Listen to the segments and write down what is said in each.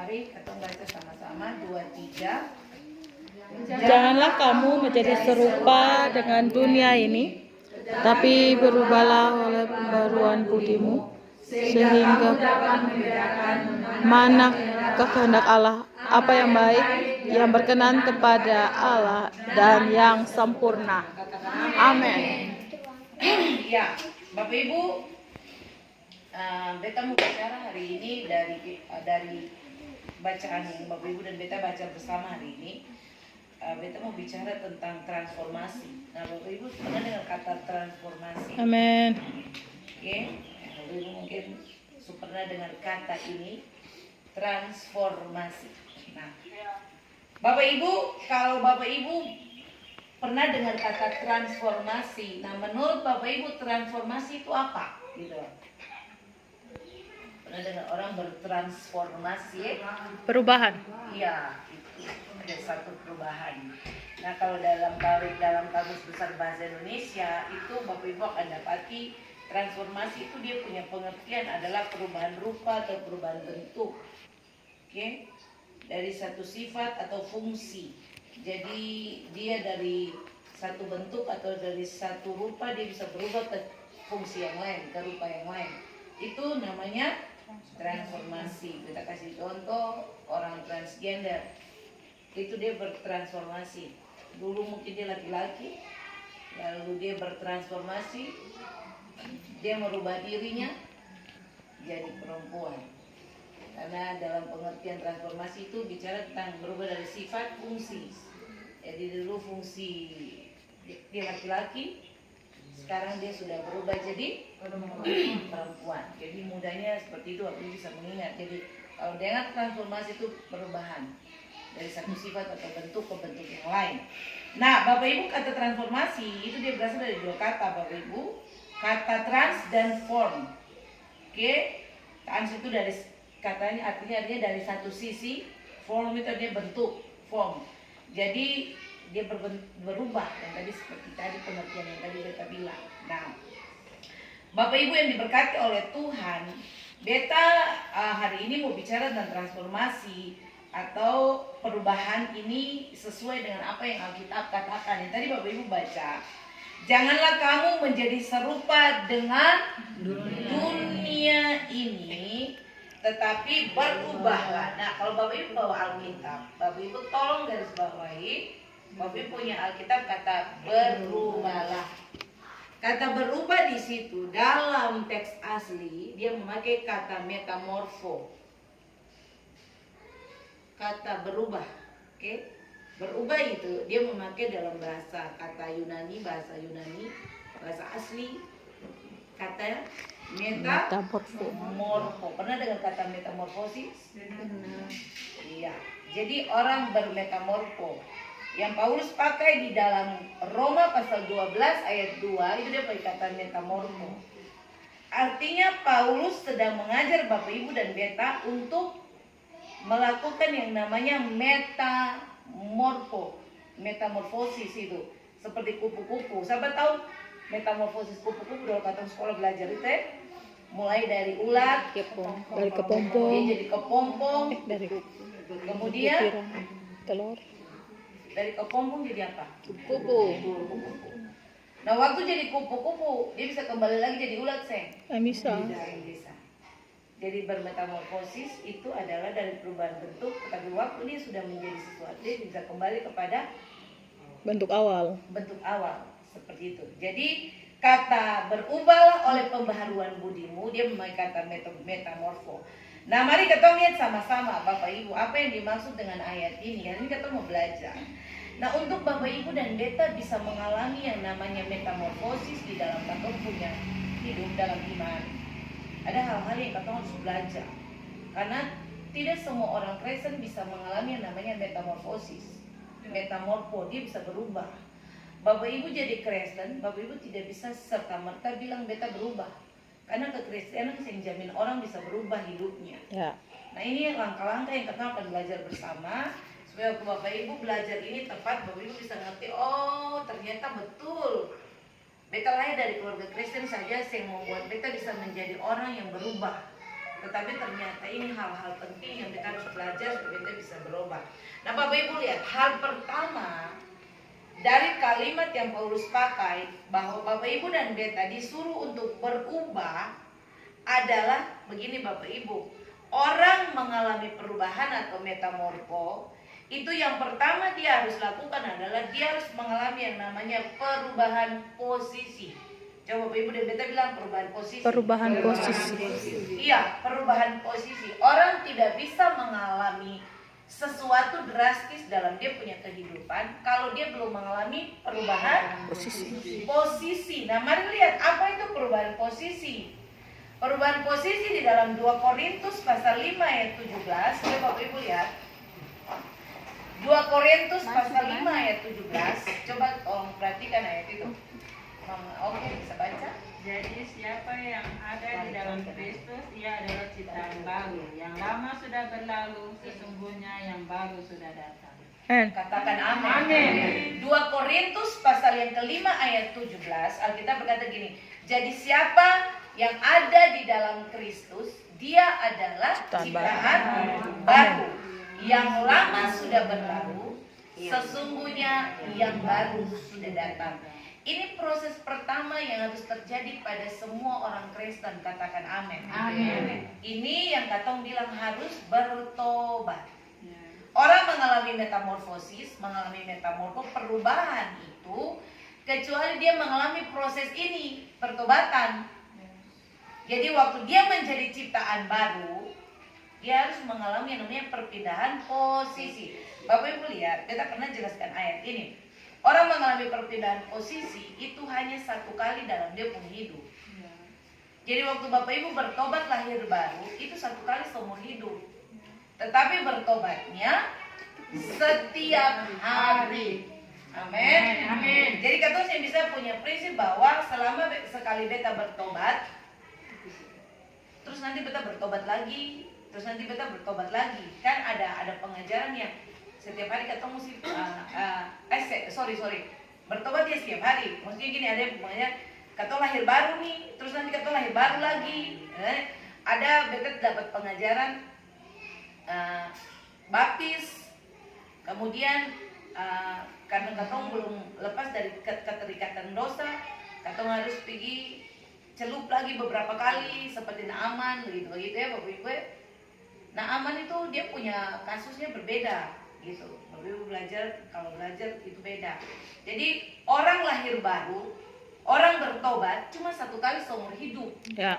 Mari kita baca sama-sama 2, 3. Janganlah kamu menjadi serupa dengan dunia ini, tapi berubahlah oleh pembaruan budimu, sehingga mana kehendak Allah, apa yang baik, yang berkenan kepada Allah, dan yang sempurna. Amin. Ya, Bapak Ibu, beta mau bicara hari ini dari bacaan yang Bapak Ibu dan beta baca bersama hari ini. Beta mau bicara tentang transformasi. Nah, Bapak Ibu pernah dengar kata transformasi? Amin. Oke, Bapak Ibu mungkin pernah dengar kata ini, transformasi. Nah, Bapak Ibu, kalau Bapak Ibu pernah dengar kata transformasi, nah menurut Bapak Ibu transformasi itu apa? Gitu. Pernah dengar orang bertransformasi? Perubahan. Iya, itu ada satu perubahan. Nah, kalau dalam kamus besar bahasa Indonesia itu Bapak Ibu akan dapati transformasi itu dia punya pengertian adalah perubahan rupa atau perubahan bentuk. Oke? Dari satu sifat atau fungsi. Jadi dia dari satu bentuk atau dari satu rupa dia bisa berubah ke fungsi yang lain, ke rupa yang lain. Itu namanya transformasi. Kita kasih contoh orang transgender. Itu dia bertransformasi. Dulu mungkin dia laki-laki, lalu dia bertransformasi, dia merubah dirinya jadi perempuan. Karena dalam pengertian transformasi itu bicara tentang berubah dari sifat fungsi. Jadi dulu fungsi dia laki-laki, sekarang dia sudah berubah jadi perempuan. Jadi mudahnya seperti itu, aku bisa mengingat. Jadi kalau dengan transformasi itu perubahan dari satu sifat atau bentuk ke bentuk yang lain. Nah, Bapak Ibu, kata transformasi itu dia berasal dari dua kata, Bapak Ibu. Kata trans dan form. Oke, trans itu dari katanya artinya dari satu sisi, form itu dia bentuk, form. Jadi dia berubah yang tadi seperti tadi pengertian yang tadi kita bilang. Nah, Bapak Ibu yang diberkati oleh Tuhan, beta hari ini mau bicara tentang transformasi atau perubahan ini sesuai dengan apa yang Alkitab katakan. Yang tadi Bapak Ibu baca, janganlah kamu menjadi serupa dengan dunia ini, tetapi berubahlah. Nah, kalau Bapak Ibu bawa Alkitab, Bapak Ibu tolong garis bawahi. Bapak Ibu punya Alkitab kata berubahlah. Kata berubah di situ dalam teks asli dia memakai kata metamorfo. Kata berubah, oke? Berubah itu dia memakai dalam bahasa kata Yunani, bahasa asli kata metamorfo. Pernah dengar kata metamorfosis? Iya. Jadi orang bermetamorfo. Yang Paulus pakai di dalam Roma pasal 12 ayat 2 itu dia pakai kata metamorfo. Artinya Paulus sedang mengajar Bapak Ibu dan beta untuk melakukan yang namanya metamorfosis itu seperti kupu-kupu. Siapa tahu metamorfosis kupu-kupu dalam kata sekolah belajar itu mulai dari ulat, Dari kepompong, dia jadi kepompong, dari kemudian telur, dari kepompong jadi apa? kupu. Nah, waktu jadi kupu-kupu dia bisa kembali lagi jadi ulat, Bisa. Bisa. Jadi bermetamorfosis itu adalah dari perubahan bentuk, tapi waktu dia sudah menjadi sesuatu dia bisa kembali kepada Bentuk awal. Seperti itu. Jadi kata berubah oleh pembaharuan budimu dia memakai kata metamorfo. Nah, mari kita lihat sama-sama Bapak Ibu apa yang dimaksud dengan ayat ini. Hari ini kita mau belajar. Nah, untuk Bapak Ibu dan beta bisa mengalami yang namanya metamorfosis di dalam kita punya hidup dalam iman, ada hal-hal yang kita harus belajar. Karena tidak semua orang Kristen bisa mengalami yang namanya metamorfosis. Metamorfo, dia bisa berubah. Bapak Ibu jadi Kristen, Bapak Ibu tidak bisa serta-merta bilang beta berubah. Karena kekristenan yang jamin orang bisa berubah hidupnya. Ya. Nah, ini langkah-langkah yang kita akan belajar bersama supaya Bapak Ibu belajar ini tepat, Bapak Ibu bisa ngerti, oh ternyata betul. Beta lahir dari keluarga Kristen saja yang membuat beta bisa menjadi orang yang berubah. Tetapi ternyata ini hal-hal penting yang kita harus belajar supaya kita bisa berubah. Nah Bapak Ibu lihat, hal pertama dari kalimat yang Paulus pakai bahwa Bapak Ibu dan beta disuruh untuk berubah adalah begini Bapak Ibu. Orang mengalami perubahan atau metamorfo, itu yang pertama dia harus lakukan adalah dia harus mengalami yang namanya perubahan posisi. Coba Bapak Ibu dan beta bilang perubahan posisi. Perubahan posisi. Iya, perubahan posisi. Orang tidak bisa mengalami sesuatu drastis dalam dia punya kehidupan kalau dia belum mengalami perubahan posisi. Nah, mari lihat apa itu perubahan posisi. Perubahan posisi di dalam 2 Korintus pasal 5 ayat 17. Coba Bapak Ibu lihat. 2 Korintus pasal 5 ayat 17. Coba tolong perhatikan ayat itu. Oke, bisa baca. Jadi siapa yang ada di dalam Kristus, ia adalah ciptaan baru. Yang lama sudah berlalu, sesungguhnya yang baru sudah datang. Katakan amin. 2 Korintus pasal yang kelima ayat 17, Alkitab berkata gini, jadi siapa yang ada di dalam Kristus, dia adalah ciptaan baru. Yang lama sudah berlalu, sesungguhnya yang baru sudah datang. Ini proses pertama yang harus terjadi pada semua orang Kristen. Katakan amin. Amin. Ini yang Katong bilang harus bertobat. Orang mengalami metamorfosis, mengalami metamorfo perubahan itu, kecuali dia mengalami proses ini, pertobatan. Jadi waktu dia menjadi ciptaan baru, dia harus mengalami yang namanya perpindahan posisi. Bapak Ibu lihat, kita pernah jelaskan ayat ini. Orang mengalami perpindahan posisi itu hanya 1 kali dalam dia punya hidup. Jadi waktu Bapak Ibu bertobat lahir baru, itu 1 kali seumur hidup. Tetapi bertobatnya setiap hari. Amin. Amin. Jadi katanya saya bisa punya prinsip bahwa selama sekali beta bertobat, terus nanti beta bertobat lagi, terus nanti beta bertobat lagi. Kan ada pengajaran yang setiap hari ketemu mesti bertobat ya setiap hari. Maksudnya gini, ada yang pokoknya katong lahir baru nih, terus nanti katong lahir baru lagi. Ada beta dapat pengajaran baptis, kemudian karena katong belum lepas dari keterikatan dosa, katong harus pergi celup lagi beberapa kali seperti Naaman begitu ya Bapak Ibu. Naaman itu dia punya kasusnya berbeda gitu. Bapak Ibu kalau belajar itu beda. Jadi orang lahir baru, orang bertobat cuma 1 kali seumur hidup. Ya.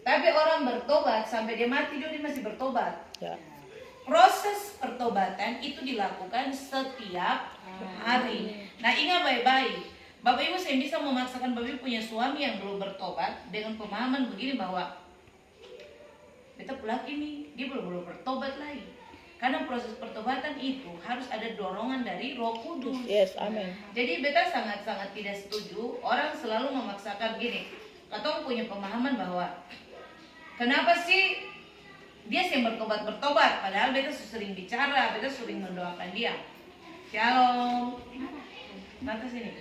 Tapi orang bertobat sampai dia mati dia masih bertobat. Ya. Proses pertobatan itu dilakukan setiap hari. Nah, ingat baik-baik. Bapak Ibu saya bisa memaksakan Bapak Ibu punya suami yang belum bertobat dengan pemahaman begini bahwa beta laki nih, dia belum bertobat lagi. Karena proses pertobatan itu harus ada dorongan dari Roh Kudus. Yes, amin. Jadi beta sangat-sangat tidak setuju orang selalu memaksakan gini. Katong punya pemahaman bahwa kenapa sih dia sering bertobat, padahal beta sering bicara, beta sering mendoakan dia. Shalom. Nanti sini.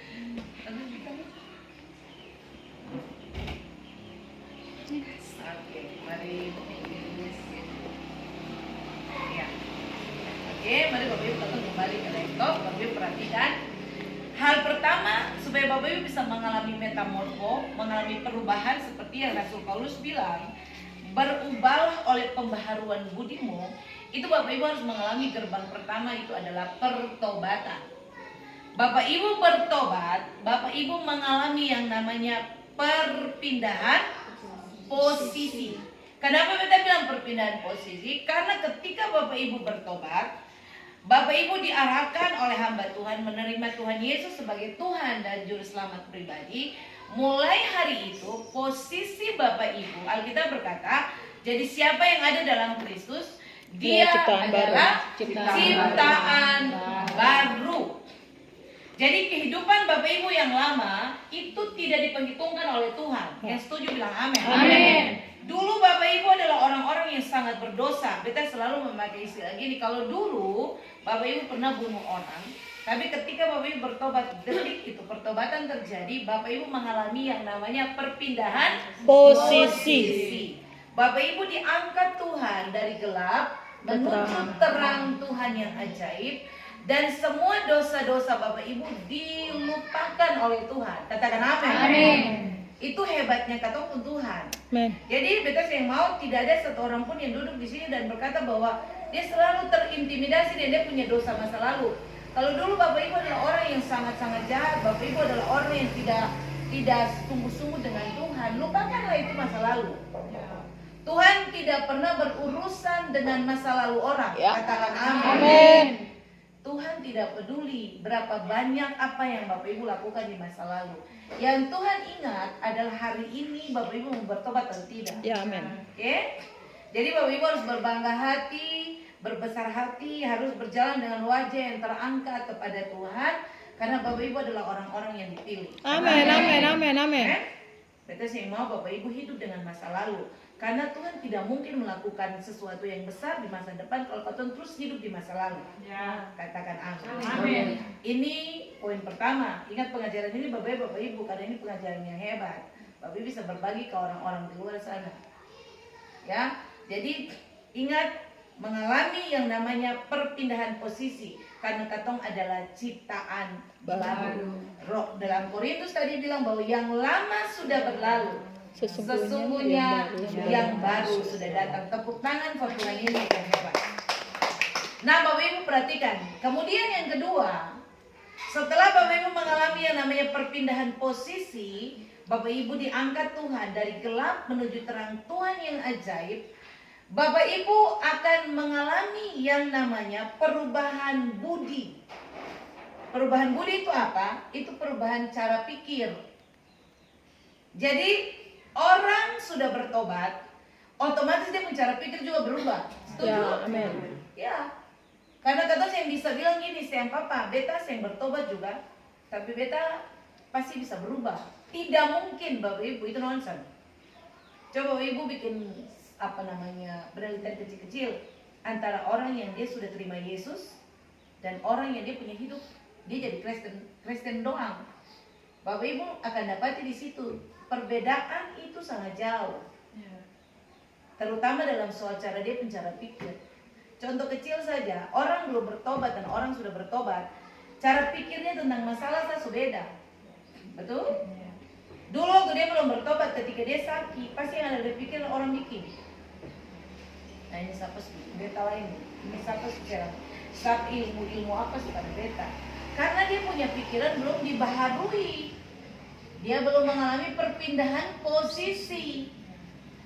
Oke, mari. Ya. Oke, mari Bapak Ibu kita kembali ke laptop. Bapak Ibu perhatikan. Hal pertama supaya Bapak Ibu bisa mengalami metamorfo, mengalami perubahan seperti yang Rasul Paulus bilang, berubahlah oleh pembaharuan budimu. Itu Bapak Ibu harus mengalami gerbang pertama, itu adalah pertobatan. Bapak Ibu bertobat, Bapak Ibu mengalami yang namanya perpindahan posisi. Kenapa kita bilang perpindahan posisi? Karena ketika Bapak Ibu bertobat, Bapak Ibu diarahkan oleh hamba Tuhan menerima Tuhan Yesus sebagai Tuhan dan Juru Selamat pribadi. Mulai hari itu posisi Bapak Ibu, Alkitab berkata, jadi siapa yang ada dalam Kristus, dia adalah ciptaan baru. Jadi kehidupan Bapak Ibu yang lama itu tidak diperhitungkan oleh Tuhan. Yang setuju bilang amin. Amin. Dulu Bapak Ibu adalah orang-orang yang sangat berdosa. Kita selalu memakai istilah gini, kalau dulu Bapak Ibu pernah bunuh orang, tapi ketika Bapak Ibu bertobat, detik itu pertobatan terjadi, Bapak Ibu mengalami yang namanya perpindahan Posisi. Bapak Ibu diangkat Tuhan dari gelap menuju terang Tuhan yang ajaib, dan semua dosa-dosa Bapak Ibu dilupakan oleh Tuhan. Katakan amin. Itu hebatnya kata Tuhan. Amen. Jadi beta yang mau tidak ada satu orang pun yang duduk di sini dan berkata bahwa dia selalu terintimidasi dan dia punya dosa masa lalu. Kalau dulu Bapak Ibu adalah orang yang sangat-sangat jahat, Bapak Ibu adalah orang yang tidak sungguh-sungguh dengan Tuhan, lupakanlah itu masa lalu. Tuhan tidak pernah berurusan dengan masa lalu orang. Ya. Katakan amin. Amin. Tuhan tidak peduli berapa banyak apa yang Bapak Ibu lakukan di masa lalu. Yang Tuhan ingat adalah hari ini Bapak Ibu mau bertobat atau tidak. Ya, amin. Oke? Jadi Bapak Ibu harus berbangga hati, berbesar hati, harus berjalan dengan wajah yang terangkat kepada Tuhan, karena Bapak Ibu adalah orang-orang yang dipilih. Amin, amin, amin, amin. Betul sih, mau Bapak Ibu hidup dengan masa lalu. Karena Tuhan tidak mungkin melakukan sesuatu yang besar di masa depan kalau Tuhan terus hidup di masa lalu. Ya. Katakan amin. Amin. Ini poin pertama. Ingat pengajaran ini Bapak Ibu, karena ini pengajaran yang hebat. Bapak Ibu bisa berbagi ke orang-orang di luar sana. Ya, jadi ingat mengalami yang namanya perpindahan posisi, karena katong adalah ciptaan baru. Roh dalam Korintus tadi bilang bahwa yang lama sudah berlalu. Sesungguhnya yang baru sudah datang. Tepuk tangan for Tuhan ini yang hebat. Nah Bapak Ibu perhatikan. Kemudian yang kedua, setelah Bapak Ibu mengalami yang namanya perpindahan posisi, Bapak Ibu diangkat Tuhan dari gelap menuju terang Tuhan yang ajaib, Bapak Ibu akan mengalami yang namanya perubahan budi. Perubahan budi itu apa? Itu perubahan cara pikir. Jadi orang sudah bertobat, otomatis dia punya cara pikir juga berubah. Setuju? Ya, amin. Ya. Karena kata saya yang bisa bilang gini, sayang papa, beta yang bertobat juga, tapi beta pasti bisa berubah. Tidak mungkin Bapak Ibu, itu nonsen. Coba Bapak Ibu bikin apa namanya penelitian kecil-kecil antara orang yang dia sudah terima Yesus dan orang yang dia punya hidup dia jadi Kristen doang. Bapak Ibu akan dapati di situ perbedaan itu sangat jauh. Terutama dalam soal cara dia pencara pikir. Contoh kecil saja, orang belum bertobat dan orang sudah bertobat, cara pikirnya tentang masalah saya beda. Betul? Dulu waktu dia belum bertobat, ketika dia sakit, pasti yang ada di pikiran orang bikin. Nah ini siapa sih? Beta lain. Ini siapa sih? Siapa ilmu apa sih pada beta? Karena dia punya pikiran belum dibaharui. Dia belum mengalami perpindahan posisi.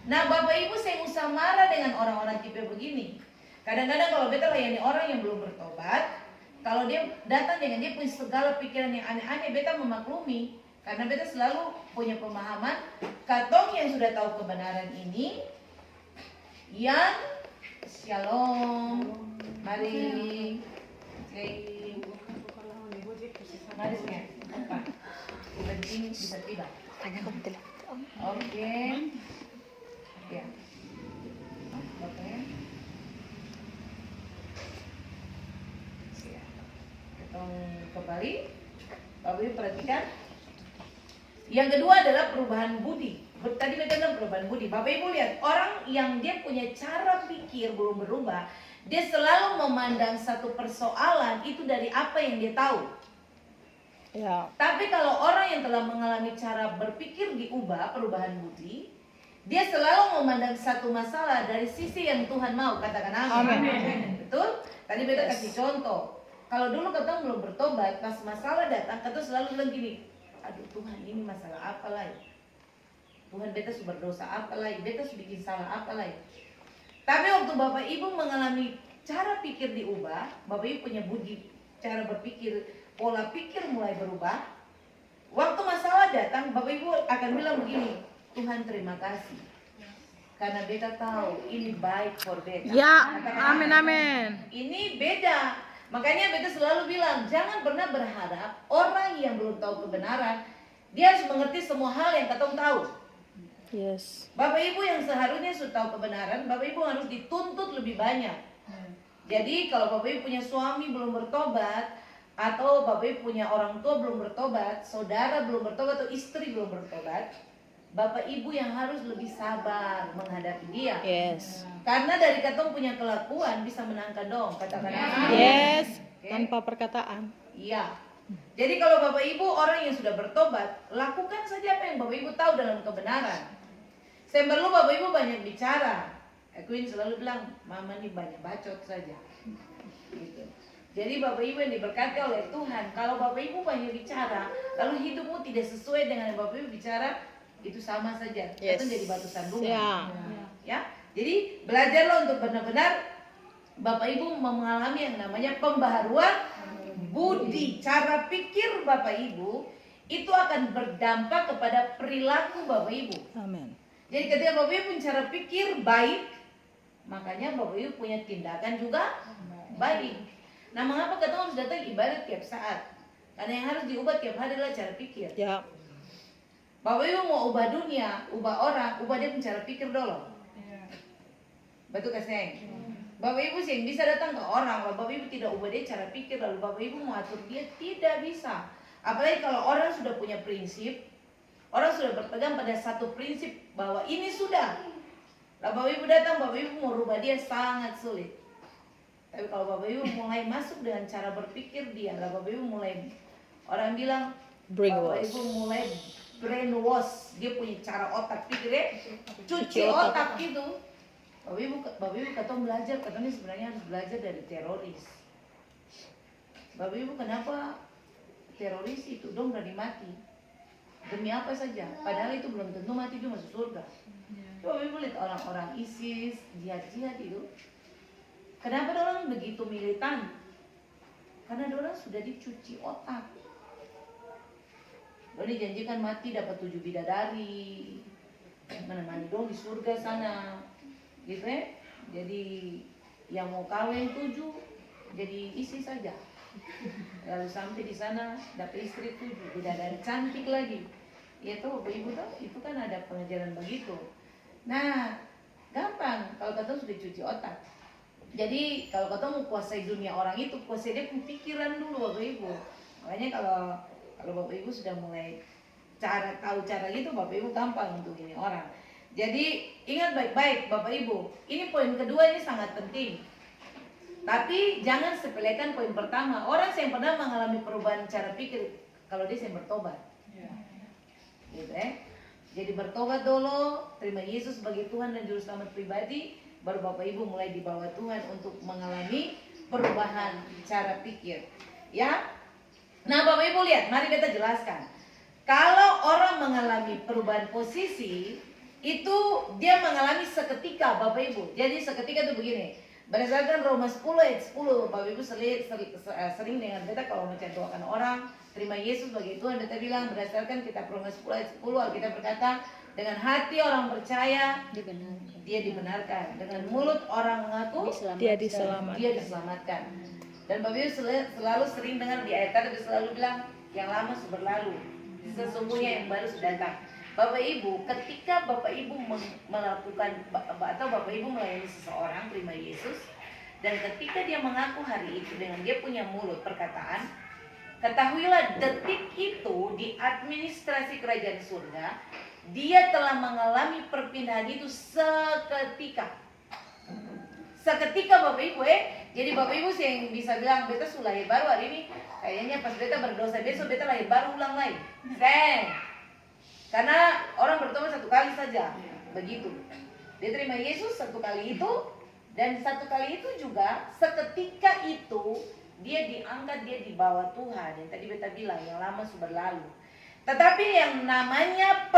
Nah Bapak Ibu saya usah marah dengan orang-orang tipe begini. Kadang-kadang kalau beta layani orang yang belum bertobat, kalau dia datang dengan dia punya segala pikiran yang aneh-aneh, beta memaklumi. Karena beta selalu punya pemahaman, katong yang sudah tahu kebenaran ini, yang shalom, mari, mari sini, apa? Penting bisa tiba. Oke, ya, bapaknya, ketong kembali, Bapak Ibu perhatikan. Yang kedua adalah perubahan budi. Tadi kita bilang perubahan budi. Bapak Ibu lihat, orang yang dia punya cara pikir belum berubah, dia selalu memandang satu persoalan itu dari apa yang dia tahu. Ya. Tapi kalau orang yang telah mengalami cara berpikir diubah, perubahan budi, dia selalu memandang satu masalah dari sisi yang Tuhan mau. Katakan amin. Amin. Betul? Tadi beta kasih contoh. Kalau dulu ketemu belum bertobat, pas masalah datang, ketemu selalu bilang gini, aduh Tuhan ini masalah apa lagi? Tuhan beta sudah berdosa apa lagi? Beta sudah bikin salah apa lagi? Tapi waktu Bapak Ibu mengalami cara pikir diubah, Bapak Ibu punya budi, cara berpikir, pola pikir mulai berubah. Waktu masalah datang, Bapak Ibu akan bilang begini, Tuhan terima kasih. Karena beta tahu ini baik for beta. Ya, amin, amin. Ini beda. Makanya beta selalu bilang, jangan pernah berharap orang yang belum tahu kebenaran, dia harus mengerti semua hal yang katong tahu. Yes. Bapak Ibu yang seharusnya sudah tahu kebenaran, Bapak Ibu harus dituntut lebih banyak. Jadi kalau Bapak Ibu punya suami belum bertobat, atau Bapak Ibu punya orang tua belum bertobat, saudara belum bertobat, atau istri belum bertobat, Bapak Ibu yang harus lebih sabar menghadapi dia. Yes. Karena dari katong punya kelakuan bisa menangkan dong, katakan amin. Yes. Oke? Tanpa perkataan. Iya. Jadi kalau Bapak Ibu orang yang sudah bertobat, lakukan saja apa yang Bapak Ibu tahu dalam kebenaran. Saya perlu Bapak Ibu banyak bicara. Queen selalu bilang, Mama nih banyak bacot saja. Gitu. Jadi Bapak Ibu yang diberkati oleh Tuhan, kalau Bapak Ibu banyak bicara, lalu hidupmu tidak sesuai dengan yang Bapak Ibu bicara, itu sama saja. Yes. Itu jadi batu sandungan. Ya. Ya. Jadi belajarlah untuk benar-benar Bapak Ibu mengalami yang namanya pembaharuan budi. Cara pikir Bapak Ibu itu akan berdampak kepada perilaku Bapak Ibu. Amin. Jadi ketika Bapak Ibu punya cara pikir baik, makanya Bapak Ibu punya tindakan juga baik. Nah, mengapa kita harus datang ibadat tiap saat? Karena yang harus diubah tiap hari adalah cara pikir. Ya. Bapak Ibu mau ubah dunia, ubah orang, ubah dia punya cara pikir dulu. Betul gak sih? Bapak Ibu sih yang bisa datang ke orang, kalau Bapak Ibu tidak ubah dia cara pikir, lalu Bapak Ibu mau atur dia, tidak bisa. Apalagi kalau orang sudah punya prinsip, orang sudah berpegang pada satu prinsip bahwa ini sudah. Lalu Bapak Ibu datang, Bapak Ibu mau rubah dia sangat sulit. Tapi kalau Bapak Ibu mulai masuk dengan cara berpikir dia, lalu Bapak Ibu mulai, orang bilang, Bapak Ibu mulai brainwash, dia punya cara otak pikirnya, cuci otak gitu. Bapak Ibu katong belajar, katanya sebenarnya harus belajar dari teroris. Bapak Ibu kenapa teroris itu dong dari mati? Demi apa saja? Padahal itu belum tentu mati dia masuk surga. Bapak Ibu lihat orang-orang ISIS, jihad-jihad itu. Kenapa orang begitu militan? Karena orang sudah dicuci otak. Orang dijanjikan mati dapat 7 bidadari, menemani dong di surga sana. Gitu ya. Jadi yang mau kawin 7 jadi isi saja. Lalu sampai di sana dapat istri 7 bidadari cantik lagi. Ya tuh Bapak Ibu tuh itu kan ada pengajaran begitu. Nah, gampang kalau kata sudah cuci otak. Jadi kalau kata mau kuasai dunia orang itu, kuasai dia pikiran dulu Bapak Ibu. Makanya kalau Bapak Ibu sudah mulai tahu cara gitu, Bapak Ibu gampang untuk ini orang. Jadi ingat baik-baik Bapak Ibu, ini poin kedua ini sangat penting. Tapi jangan sepelekan poin pertama. Orang yang pernah mengalami perubahan cara pikir kalau dia yang bertobat. Gitu Jadi bertobat dulu, terima Yesus sebagai Tuhan dan Juru Selamat pribadi, baru Bapak Ibu mulai dibawa Tuhan untuk mengalami perubahan cara pikir. Ya. Nah, Bapak Ibu lihat, mari kita jelaskan. Kalau orang mengalami perubahan posisi, itu dia mengalami seketika Bapak Ibu. Jadi seketika itu begini. Berdasarkan Roma 10 ayat 10, Bapak Ibu sering dengar beta kalau mencontohkan orang terima Yesus sebagai Tuhan, beta bilang berdasarkan kitab Roma 10 ayat 10, Alkitab berkata, dengan hati orang percaya dia dibenarkan, dengan mulut orang mengaku Dia diselamatkan. Dan Bapak Ibu selalu sering dengar di ayat tadi selalu bilang yang lama sudah berlalu, sesungguhnya yang baru sudah datang. Bapak Ibu, ketika Bapak Ibu melakukan atau Bapak Ibu melayani seseorang terima Yesus, dan ketika dia mengaku hari itu dengan dia punya mulut perkataan, ketahuilah detik itu di administrasi kerajaan surga dia telah mengalami perpindahan itu seketika. Seketika Bapak Ibu jadi Bapak Ibu sih yang bisa bilang beta sudah lahir baru hari ini, kayaknya pas beta berdosa besok beta lahir baru ulang lagi. Karena orang bertobat satu kali saja, begitu. Dia terima Yesus satu kali itu, dan satu kali itu juga seketika itu dia diangkat, dia dibawa Tuhan. Yang tadi beta bilang yang lama sudah berlalu. Tetapi yang namanya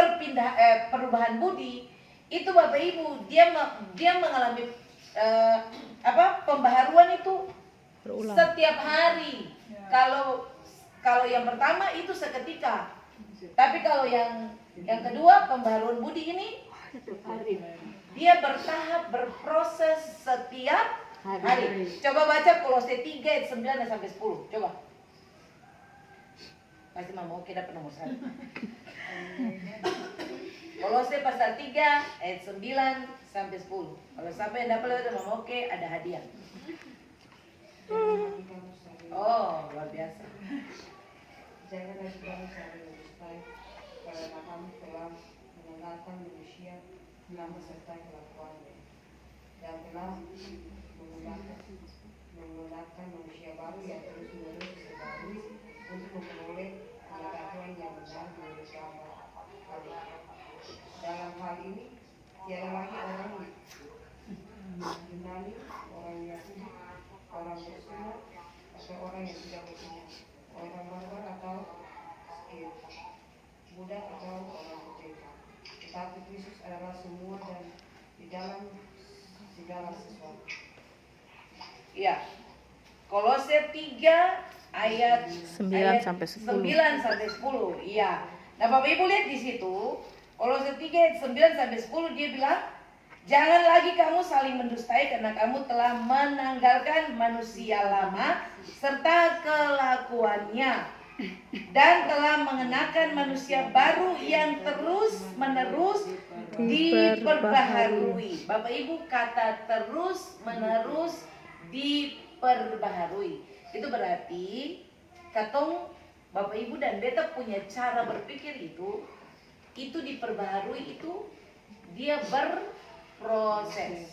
perubahan budi itu Bapak Ibu dia mengalami pembaharuan itu berulang setiap hari. Kalau yang pertama itu seketika. Tapi kalau yang kedua pembaharuan budi ini dia bertahap, berproses setiap hari. Coba baca Kolose 3 ayat 9 sampai 10. Coba. Pasti Mama Oke dapat nomor 1. Kolose pasal 3 ayat 9 sampai 10. Kalau sampai yang dapat dari Mama Oke ada hadiah. Oh, luar biasa. Janganlah kamu saling lebih baik karena kamu telah mengenalkan manusia nama serta kelakuannya, dan telah menggunakan manusia baru yang terus menerus diperbarui untuk memperoleh pengetahuan yang benar menurut gambar Allah. Dalam hal ini tiada lagi orang Yunani, orang Yahudi, orang Muslim, atau orang yang tidak beriman, orang barbar atau skit, budak atau orang merdeka. Tetapi Kristus adalah semua dan di dalam segala sesuatu. Ya. Kolose 3 ayat 9 sampai 10. 9 sampai 10. Iya. Nah, Bapak Ibu lihat di situ, Kolose 3 ayat 9 sampai 10 dia bilang, "Jangan lagi kamu saling mendustai karena kamu telah menanggalkan manusia lama serta kelakuannya dan telah mengenakan manusia baru yang terus-menerus diperbaharui." Bapak Ibu, kata terus-menerus diperbaharui itu berarti katong Bapak Ibu dan beta punya cara berpikir itu diperbaharui, itu dia berproses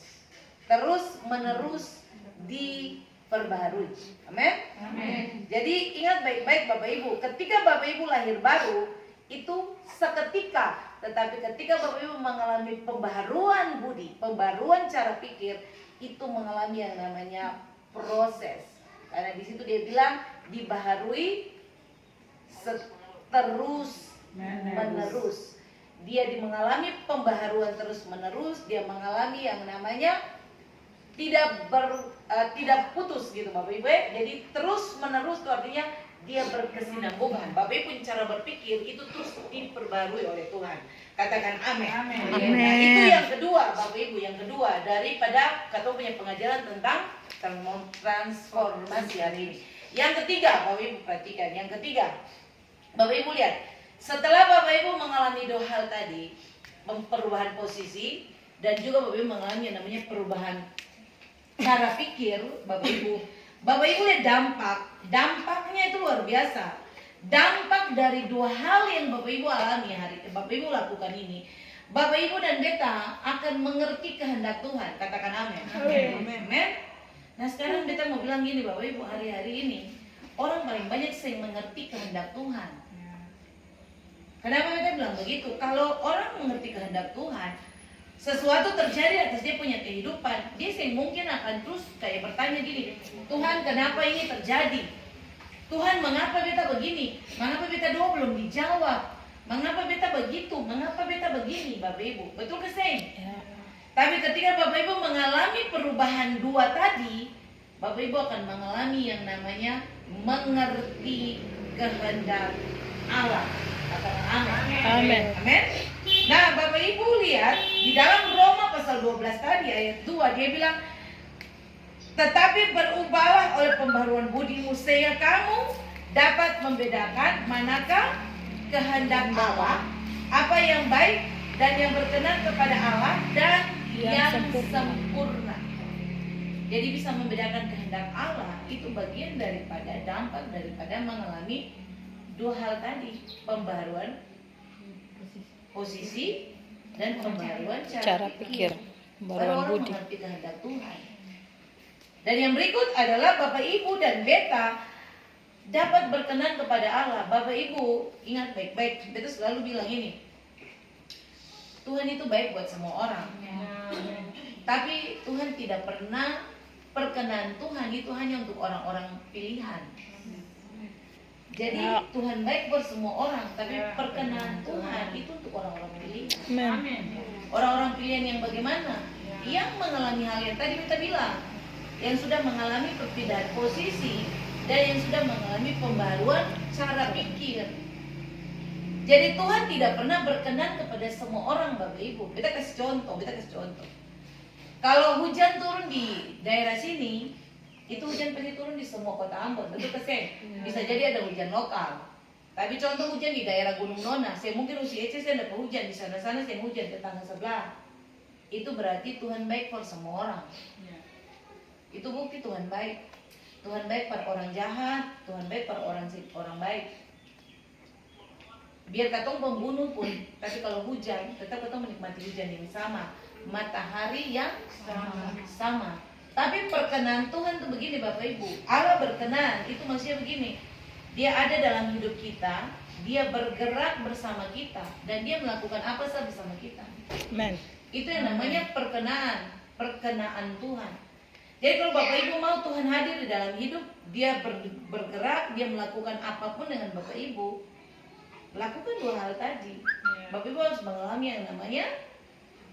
terus menerus diperbaharui. Amin. Jadi ingat baik-baik Bapak Ibu, ketika Bapak Ibu lahir baru itu seketika, tetapi ketika Bapak Ibu mengalami pembaharuan budi, pembaharuan cara pikir, itu mengalami yang namanya proses. Karena di situ dia bilang dibaharui terus menerus. Dia mengalami pembaharuan terus menerus, dia mengalami yang namanya tidak putus gitu Bapak Ibu. Jadi terus menerus itu artinya dia berkesinambungan. Bapak Ibu cara berpikir itu terus diperbarui oleh Tuhan. Katakan amin. Nah, itu yang kedua Bapak Ibu, yang kedua daripada kata punya pengajaran tentang transformasi hari ini. Yang ketiga Bapak Ibu perhatikan, yang ketiga Bapak Ibu lihat, setelah Bapak Ibu mengalami dua hal tadi, perubahan posisi dan juga Bapak Ibu mengalami yang namanya perubahan cara pikir, Bapak Ibu lihat dampaknya itu luar biasa. Dampak dari dua hal yang Bapak Ibu alami hari ini, Bapak Ibu lakukan ini, Bapak Ibu dan beta akan mengerti kehendak Tuhan. Katakan amin. Amin. Nah sekarang beta mau bilang gini Bapak Ibu, hari-hari ini orang paling banyak sering mengerti kehendak Tuhan. Kenapa beta bilang begitu? Kalau orang mengerti kehendak Tuhan, sesuatu terjadi atas dia punya kehidupan, dia mungkin akan terus kayak bertanya gini, Tuhan kenapa ini terjadi? Tuhan mengapa beta begini? Mengapa beta doa belum dijawab? Mengapa beta begitu? Mengapa beta begini Bapak Ibu? Betul ke saya? Ya. Tapi ketika Bapak Ibu mengalami perubahan dua tadi, Bapak Ibu akan mengalami yang namanya mengerti kehendak Allah. Katakan amin. Amin. Amin. Nah Bapak Ibu lihat di dalam Roma pasal 12 tadi ayat 2 dia bilang, tetapi berubahlah oleh pembaharuan budimu sehingga kamu dapat membedakan manakah kehendak Allah, apa yang baik dan yang berkenan kepada Allah dan yang sempurna. Jadi bisa membedakan kehendak Allah itu bagian daripada dampak daripada mengalami dua hal tadi, pembaharuan posisi dan pembaharuan cara pikir. Pembaharuan budi. Mengerti kehendak Tuhan. Dan yang berikut adalah Bapak Ibu dan beta dapat berkenan kepada Allah. Bapak Ibu ingat baik-baik, beta selalu bilang ini, Tuhan itu baik buat semua orang. Tapi Tuhan tidak pernah, perkenan Tuhan itu hanya untuk orang-orang pilihan. Jadi Tuhan baik buat semua orang, tapi perkenan Tuhan itu untuk orang-orang pilihan. Orang-orang pilihan yang bagaimana? Yang mengalami hal yang tadi kita bilang, yang sudah mengalami perpindahan posisi dan yang sudah mengalami pembaruan cara pikir. Jadi Tuhan tidak pernah berkenan kepada semua orang Bapak Ibu. Kita kasih contoh. Kalau hujan turun di daerah sini, itu hujan pasti turun di semua kota Ambon, betul kesen? Bisa jadi ada hujan lokal. Tapi contoh hujan di daerah Gunung Nona, saya mungkin usia saya dapat hujan di sana-sana, saya hujan tetangga sebelah. Itu berarti Tuhan baik for semua orang. Itu bukti Tuhan baik. Tuhan baik pada orang jahat, Tuhan baik pada orang baik. Biar katong pembunuh pun, tapi kalau hujan, tetap katong menikmati hujan yang sama, matahari yang sama. Tapi perkenan Tuhan tuh begini Bapak Ibu, Allah berkenan, itu maksudnya begini, Dia ada dalam hidup kita, Dia bergerak bersama kita, dan Dia melakukan apa saja bersama kita. Amen. Itu yang namanya perkenaan Tuhan. Jadi kalau Bapak Ibu mau Tuhan hadir di dalam hidup, Dia bergerak, Dia melakukan apapun dengan Bapak Ibu, lakukan dua hal tadi. Bapak Ibu harus mengalami yang namanya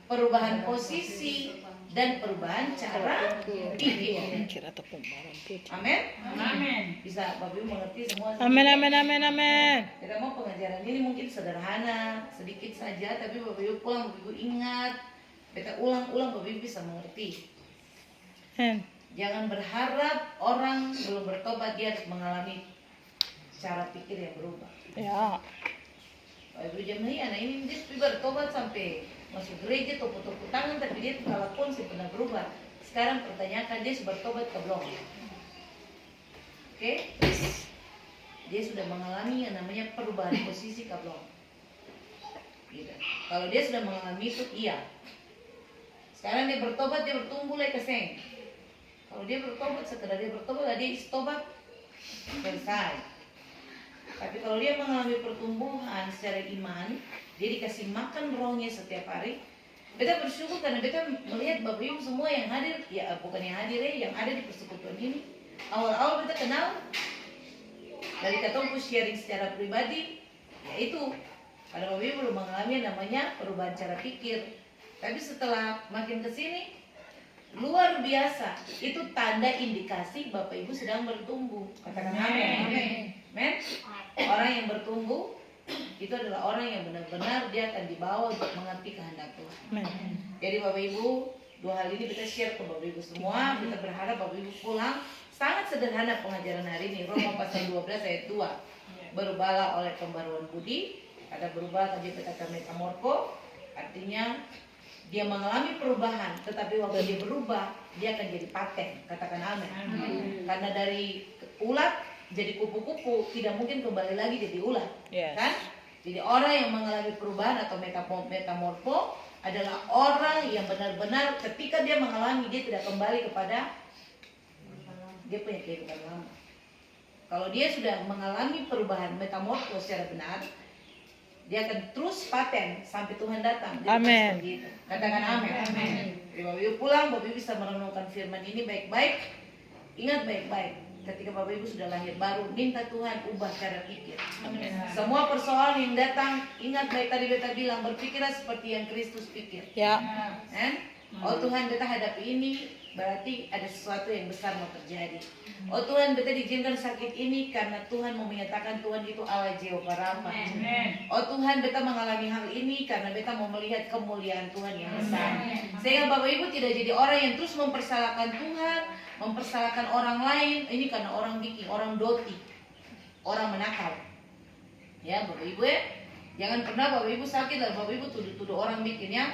perubahan posisi dan perubahan cara pikir. Amin. Amin. Bisa Bapak Ibu mengerti semua? Amin, amin, amin, amin. Kita mau pengajaran ini mungkin sederhana, sedikit saja, tapi Bapak Ibu pulang, Bapak Ibu ingat, kita ulang-ulang, Bapak Ibu bisa mengerti. Amen. Jangan berharap orang belum bertobat dia harus mengalami cara pikir yang berubah. Ya. Bapak Ibu jangan anak ini dia bertobat sampai masuk gereja, tepuk-tepuk tangan, tapi dia kalau konsep pernah berubah. Sekarang pertanyakan dia sudah bertobat ke belum? Oke? Dia sudah mengalami yang namanya perubahan posisi ke belum? Gitu. Kalau dia sudah mengalami itu, iya. Sekarang dia bertobat, dia bertumbuh lagi keseng. Kalau dia bertobat, setelah dia bertobat, dia istobat, selesai. Tapi kalau dia mengalami pertumbuhan secara iman, dia dikasih makan rohnya setiap hari. Beta bersyukur karena beta melihat Bapak Ibu semua yang hadir, ya bukan yang hadir ya, yang ada di persekutuan ini. Awal-awal beta kenal dari ketemu sharing secara pribadi, yaitu pada Bapak Ibu belum mengalami yang namanya perubahan cara pikir. Tapi setelah makin kesini, luar biasa. Itu tanda indikasi Bapak Ibu sedang bertumbuh. Katakan amin. Amin. Orang yang bertumbuh itu adalah orang yang benar-benar dia akan dibawa untuk mengerti kehendak Tuhan. Jadi Bapak Ibu, dua hal ini kita share ke Bapak Ibu semua. Kita berharap Bapak Ibu pulang. Sangat sederhana pengajaran hari ini. Roma pasal 12 ayat 2. Berubahlah oleh pembaruan budi. Ada berubah tadi kata metamorfo. Artinya dia mengalami perubahan, tetapi waktu dia berubah, dia akan jadi paten. Katakan amin. Karena dari ulat jadi kupu-kupu, tidak mungkin kembali lagi jadi ulat. Yes. Kan? Jadi orang yang mengalami perubahan atau metamorfo adalah orang yang benar-benar ketika dia mengalami, dia tidak kembali kepada dia punya kehidupan lama. Kalau dia sudah mengalami perubahan metamorfo secara benar, dia akan terus paten sampai Tuhan datang. Amin. Katakan amin. Amin. Bapak Ibu pulang, Bapak Ibu bisa merenungkan firman ini baik-baik. Ingat baik-baik. Ketika Bapak Ibu sudah lahir baru, minta Tuhan ubah cara pikir. Amin. Semua persoalan yang datang, ingat baik tadi beta bilang, berpikirlah seperti yang Kristus pikir. Ya. Oh Tuhan, beta hadapi ini, berarti ada sesuatu yang besar mau terjadi. Oh Tuhan, beta diizinkan sakit ini karena Tuhan mau menyatakan Tuhan itu Allah Jehovah Rafa. Oh Tuhan, beta mengalami hal ini karena beta mau melihat kemuliaan Tuhan yang besar. Sehingga Bapak Ibu tidak jadi orang yang terus mempersalahkan Tuhan, mempersalahkan orang lain. Ini karena orang bikin, orang doti, orang menakal. Ya Bapak Ibu ya, jangan pernah Bapak Ibu sakit dan Bapak Ibu tuduh-tuduh orang bikin ya.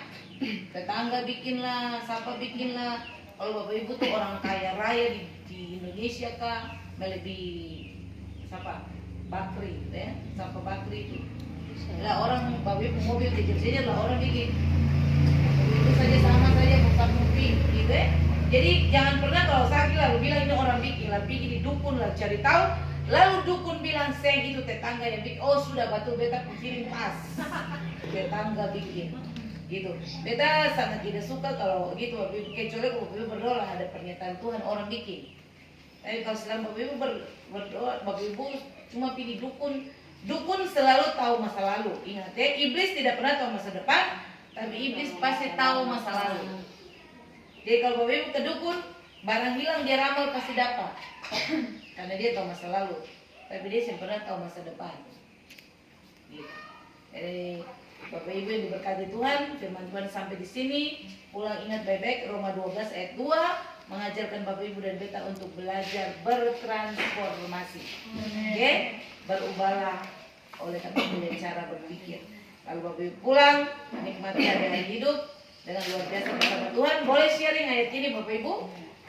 Tetangga bikinlah, siapa bikinlah. Kalau Bapak Ibu tuh orang kaya raya di Indonesia kah, melebihi siapa? Bakri, ya, siapa Bakri itu? Lah orang Bapak Ibu mobil jejer-jejer lah orang bikin. Bapak Ibu saja sama saja bukan mobil, gitu ya. Jadi jangan pernah kalau sakit lalu bilang ini orang bikin, lah bikin di dukun lah cari tahu. Lalu dukun bilang seng itu tetangga yang bikin. Oh sudah batu beta pikirin pas, tetangga bikin. Gitu. Beta sangat tidak suka kalau gitu, kecuali kalau Bapak Ibu berdoa ada pernyataan Tuhan orang bikin. Tapi kalau selama Bapak Ibu berdoa, Bapak Ibu cuma pilih dukun. Dukun selalu tahu masa lalu. Ingat ya, iblis tidak pernah tahu masa depan, tapi iblis pasti tahu masa lalu. Jadi kalau Bapak Ibu ke dukun, barang hilang dia ramal pasti dapat. Karena dia tahu masa lalu, tapi dia tidak pernah tahu masa depan. Gitu. Jadi Bapak Ibu yang diberkati Tuhan, firman Tuhan sampai di sini. Pulang ingat baik-baik Roma 12 ayat 2 mengajarkan Bapak Ibu dan beta untuk belajar bertransformasi. Oke? Berubahlah oleh kemudian cara berpikir. Lalu Bapak Ibu pulang menikmati hari-hari hidup dengan luar biasa bersama Tuhan. Boleh sharing ayat ini Bapak Ibu?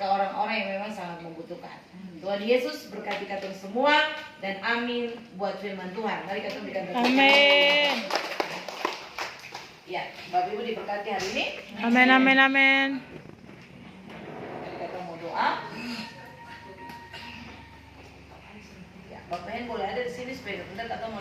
ke orang-orang yang memang sangat membutuhkan. Tuhan Yesus berkati kita semua dan amin buat firman Tuhan. Mari kita berikan tepuk tangan. Amin. Ya, Bapak Ibu diberkati hari ini. Amin, amin, amin. Kita mau doa. Ya, Bapak Hen boleh ada di sini supaya kita mau doa.